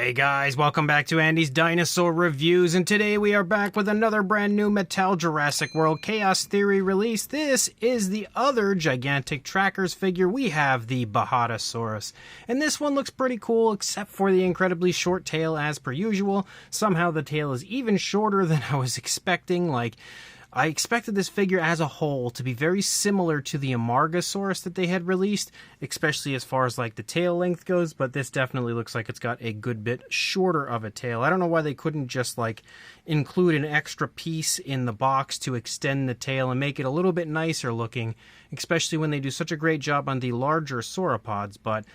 Hey guys, welcome back to Andy's Dinosaur Reviews, and today we are back with another brand new Mattel Jurassic World Chaos Theory release. This is the other gigantic trackers figure. We have the Bajadasaurus, and this one looks pretty cool except for the incredibly short tail as per usual. Somehow the tail is even shorter than I was expecting. I expected this figure as a whole to be very similar to the Amargasaurus that they had released, especially as far as the tail length goes, but this definitely looks like it's got a good bit shorter of a tail. I don't know why they couldn't just include an extra piece in the box to extend the tail and make it a little bit nicer looking, especially when they do such a great job on the larger sauropods, but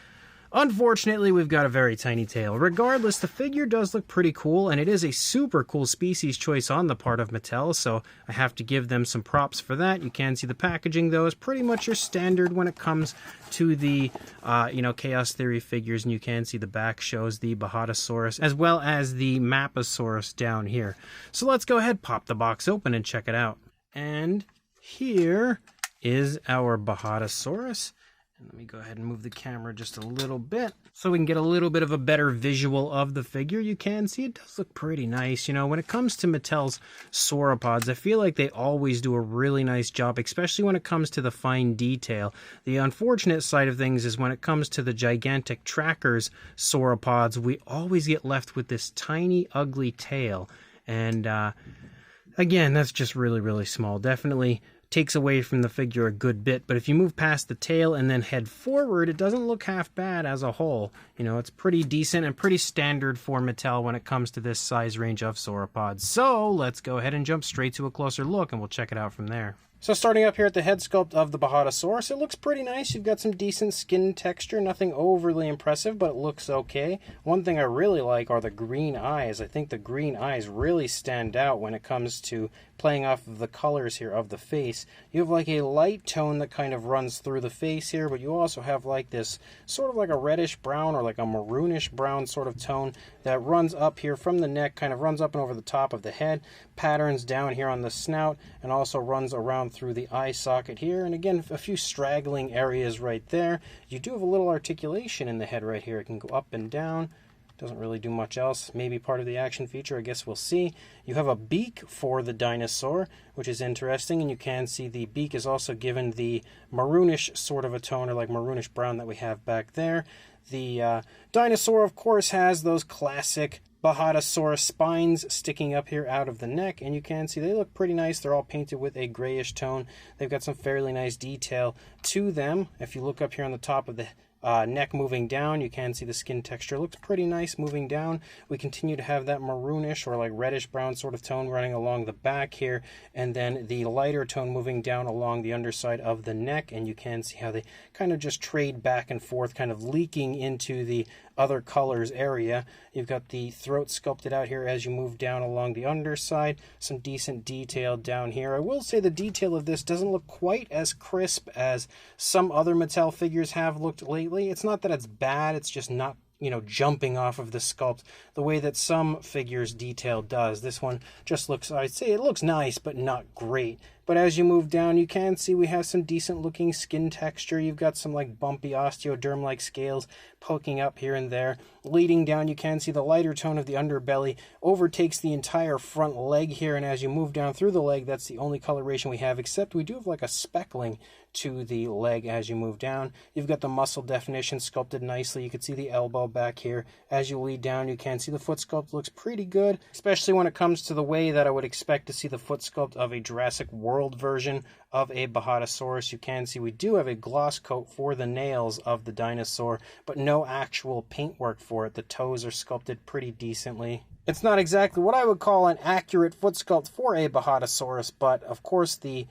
unfortunately, we've got a very tiny tail. Regardless, the figure does look pretty cool, and it is a super cool species choice on the part of Mattel, so I have to give them some props for that. You can see the packaging, though, is pretty much your standard when it comes to the, Chaos Theory figures, and you can see the back shows the Bajadasaurus, as well as the Mappasaurus down here. So let's go ahead, pop the box open, and check it out. And here is our Bajadasaurus. Let me go ahead and move the camera just a little bit so we can get a little bit of a better visual of the figure. You can see it does look pretty nice. When it comes to Mattel's sauropods, I feel like they always do a really nice job, especially when it comes to the fine detail. The unfortunate side of things is when it comes to the gigantic trackers sauropods, we always get left with this tiny, ugly tail. And again, that's just really, really small. Definitely takes away from the figure a good bit, but if you move past the tail and then head forward, it doesn't look half bad as a whole. It's pretty decent and pretty standard for Mattel when it comes to this size range of sauropods. So let's go ahead and jump straight to a closer look, and we'll check it out from there. So starting up here at the head sculpt of the Bajadasaurus, it looks pretty nice. You've got some decent skin texture, nothing overly impressive, but it looks okay. One thing I really like are the green eyes. I think the green eyes really stand out when it comes to playing off of the colors here of the face. You have a light tone that kind of runs through the face here, but you also have this sort of a reddish brown or a maroonish brown sort of tone that runs up here from the neck, kind of runs up and over the top of the head, patterns down here on the snout, and also runs around through the eye socket here. And again, a few straggling areas right there. You do have a little articulation in the head right here. It can go up and down. Doesn't really do much else. Maybe part of the action feature, I guess we'll see. You have a beak for the dinosaur, which is interesting, and you can see the beak is also given the maroonish sort of a tone, or maroonish brown that we have back there. The dinosaur, of course, has those classic Bajadasaurus spines sticking up here out of the neck, and you can see they look pretty nice. They're all painted with a grayish tone. They've got some fairly nice detail to them. If you look up here on the top of the neck moving down, you can see the skin texture looks pretty nice moving down. We continue to have that maroonish or reddish brown sort of tone running along the back here, and then the lighter tone moving down along the underside of the neck, and you can see how they kind of just trade back and forth, kind of leaking into the other colors area. You've got the throat sculpted out here as you move down along the underside. Some decent detail down here. I will say the detail of this doesn't look quite as crisp as some other Mattel figures have looked lately. It's not that it's bad, it's just not jumping off of the sculpt the way that some figures detail does. This one just looks, I'd say it looks nice, but not great. But as you move down, you can see we have some decent looking skin texture. You've got some bumpy osteoderm-like scales poking up here and there. Leading down, you can see the lighter tone of the underbelly overtakes the entire front leg here, and as you move down through the leg, that's the only coloration we have, except we do have a speckling to the leg as you move down. You've got the muscle definition sculpted nicely. You can see the elbow back here. As you lead down, you can see the foot sculpt looks pretty good, especially when it comes to the way that I would expect to see the foot sculpt of a Jurassic World version of a Bajadasaurus. You can see we do have a gloss coat for the nails of the dinosaur, but no actual paintwork for it. The toes are sculpted pretty decently. It's not exactly what I would call an accurate foot sculpt for a Bajadasaurus, but of course the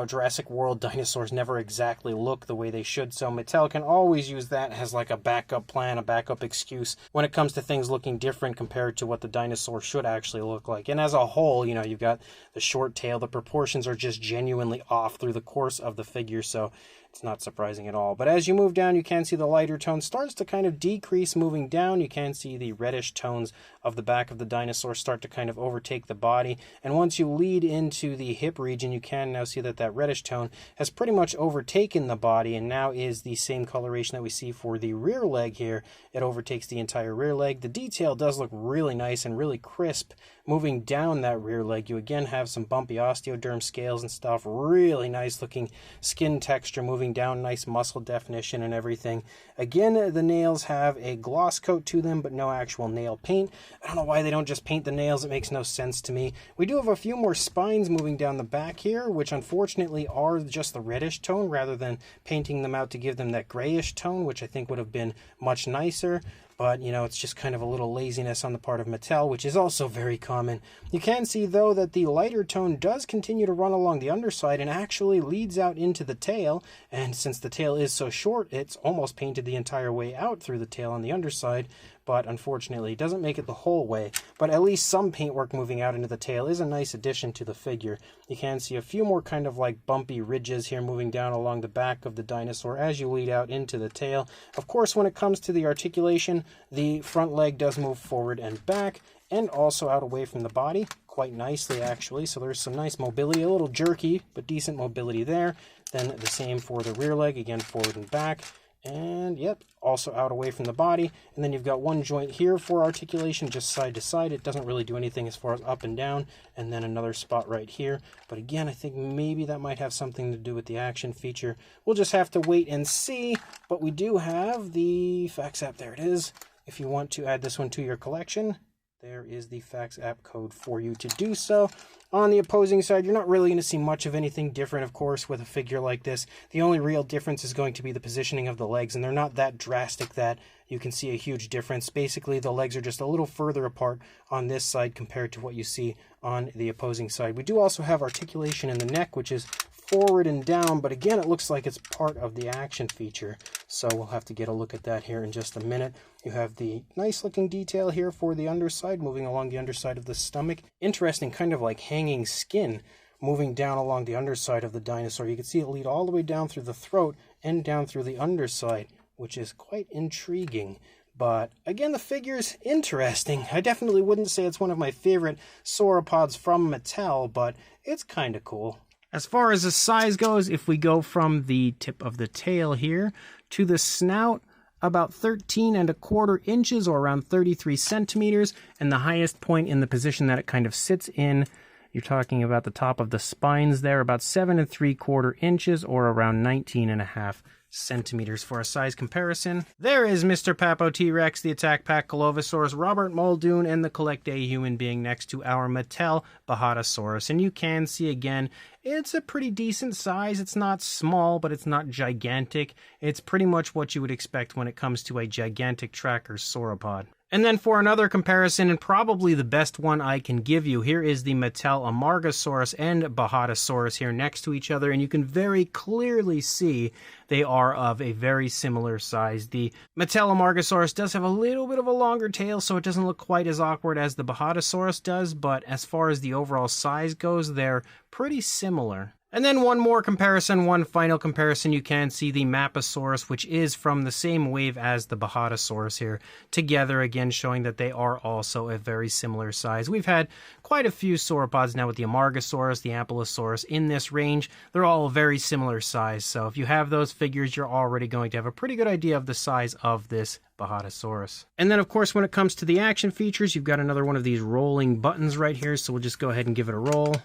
Jurassic World dinosaurs never exactly look the way they should, so Mattel can always use that as a backup plan, a backup excuse when it comes to things looking different compared to what the dinosaur should actually look like. And as a whole, you've got the short tail, the proportions are just genuinely off through the course of the figure, so It's not surprising at all. But as you move down, you can see the lighter tone starts to kind of decrease moving down. You can see the reddish tones of the back of the dinosaur start to kind of overtake the body. And once you lead into the hip region, you can now see that that reddish tone has pretty much overtaken the body and now is the same coloration that we see for the rear leg here. It overtakes the entire rear leg. The detail does look really nice and really crisp moving down that rear leg. You again have some bumpy osteoderm scales and stuff. Really nice looking skin texture moving down, nice muscle definition and everything. Again, the nails have a gloss coat to them, but no actual nail paint. I don't know why they don't just paint the nails. It makes no sense to me. We do have a few more spines moving down the back here, which unfortunately are just the reddish tone rather than painting them out to give them that grayish tone, which I think would have been much nicer. But, you know, it's just kind of a little laziness on the part of Mattel, which is also very common. You can see, though, that the lighter tone does continue to run along the underside and actually leads out into the tail. And since the tail is so short, it's almost painted the entire way out through the tail on the underside. But unfortunately, it doesn't make it the whole way. But at least some paintwork moving out into the tail is a nice addition to the figure. You can see a few more kind of like bumpy ridges here moving down along the back of the dinosaur as you lead out into the tail. Of course, when it comes to the articulation, the front leg does move forward and back, and also out away from the body, quite nicely actually. So there's some nice mobility, a little jerky, but decent mobility there. Then the same for the rear leg, again forward and back. And yep, also out away from the body. And then you've got one joint here for articulation, just side to side. It doesn't really do anything as far as up and down. And then another spot right here. But again, I think maybe that might have something to do with the action feature. We'll just have to wait and see. But we do have the fax app. There it is. If you want to add this one to your collection, there is the fax app code for you to do so. On the opposing side, you're not really going to see much of anything different, of course, with a figure like this. The only real difference is going to be the positioning of the legs, and they're not that drastic that you can see a huge difference. Basically, the legs are just a little further apart on this side compared to what you see on the opposing side. We do also have articulation in the neck, which is forward and down, but again, it looks like it's part of the action feature. So we'll have to get a look at that here in just a minute. You have the nice looking detail here for the underside, moving along the underside of the stomach. Interesting, kind of like hanging skin moving down along the underside of the dinosaur. You can see it lead all the way down through the throat and down through the underside, which is quite intriguing. But again, the figure's interesting. I definitely wouldn't say it's one of my favorite sauropods from Mattel, but it's kind of cool. As far as the size goes, if we go from the tip of the tail here to the snout, about 13¼ inches or around 33 centimeters, and the highest point in the position that it kind of sits in, you're talking about the top of the spines there, about 7¾ inches or around 19½ centimeters for a size comparison. There is Mr. Papo T-Rex, the Attack Pack Colovosaurus, Robert Muldoon, and the Collect A human being next to our Mattel Bajadasaurus. And you can see again, it's a pretty decent size. It's not small, but it's not gigantic. It's pretty much what you would expect when it comes to a gigantic tracker sauropod. And then for another comparison, and probably the best one I can give you, here is the Mattel Amargasaurus and Bajadasaurus here next to each other, and you can very clearly see they are of a very similar size. The Mattel Amargasaurus does have a little bit of a longer tail, so it doesn't look quite as awkward as the Bajadasaurus does, but as far as the overall size goes, they're pretty similar. And then one more comparison, one final comparison, you can see the Maposaurus, which is from the same wave as the Bajadasaurus here, together again showing that they are also a very similar size. We've had quite a few sauropods now with the Amargasaurus, the Ankylosaurus in this range. They're all a very similar size, so if you have those figures, you're already going to have a pretty good idea of the size of this Bajadasaurus. And then of course when it comes to the action features, you've got another one of these rolling buttons right here, so we'll just go ahead and give it a roll.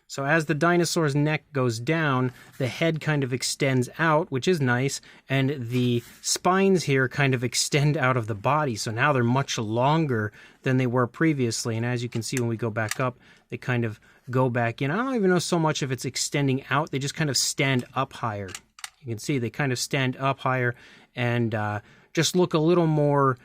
So as the dinosaur's neck goes down, the head kind of extends out, which is nice, and the spines here kind of extend out of the body, so now they're much longer than they were previously, and as you can see when we go back up, they kind of go back in. I don't even know so much if it's extending out, they just kind of stand up higher. You can see they kind of stand up higher and just look a little more,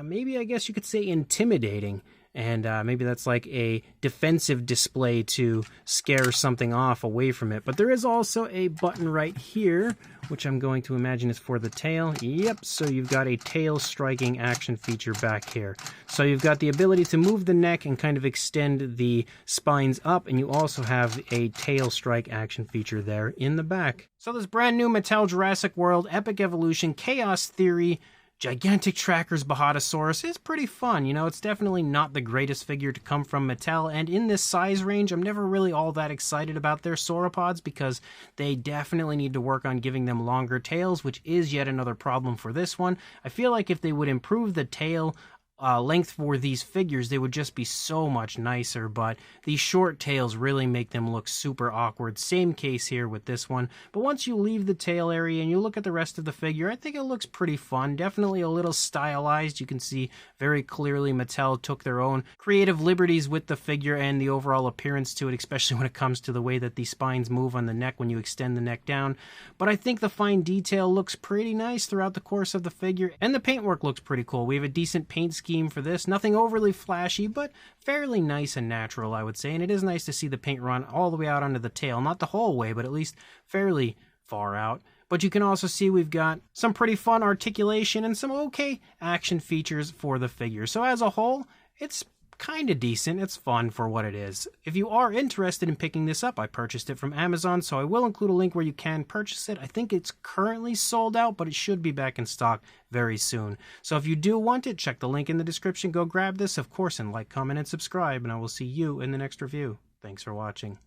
maybe I guess you could say intimidating. and maybe that's like a defensive display to scare something off away from it. But there is also a button right here, which I'm going to imagine is for the tail. Yep, so you've got a tail striking action feature back here. So you've got the ability to move the neck and kind of extend the spines up, and you also have a tail strike action feature there in the back. So this brand new Mattel Jurassic World Epic Evolution Chaos Theory Gigantic Trackers Bajadasaurus is pretty fun. You know, it's definitely not the greatest figure to come from Mattel, and in this size range, I'm never really all that excited about their sauropods because they definitely need to work on giving them longer tails, which is yet another problem for this one. I feel like if they would improve the tail length for these figures, they would just be so much nicer, but these short tails really make them look super awkward. Same case here with this one, but once you leave the tail area and you look at the rest of the figure, I think it looks pretty fun. Definitely a little stylized. You can see very clearly Mattel took their own creative liberties with the figure and the overall appearance to it, especially when it comes to the way that the spines move on the neck when you extend the neck down. But I think the fine detail looks pretty nice throughout the course of the figure, and the paintwork looks pretty cool. We have a decent paint scheme for this. Nothing overly flashy, but fairly nice and natural, I would say. And it is nice to see the paint run all the way out onto the tail. Not the whole way, but at least fairly far out. But you can also see we've got some pretty fun articulation and some okay action features for the figure. So as a whole, it's kind of decent. It's fun for what it is. If you are interested in picking this up, I purchased it from Amazon, so I will include a link where you can purchase it. I think it's currently sold out, but it should be back in stock very soon. So if you do want it, check the link in the description. Go grab this, of course, and like, comment, and subscribe, and I will see you in the next review. Thanks for watching.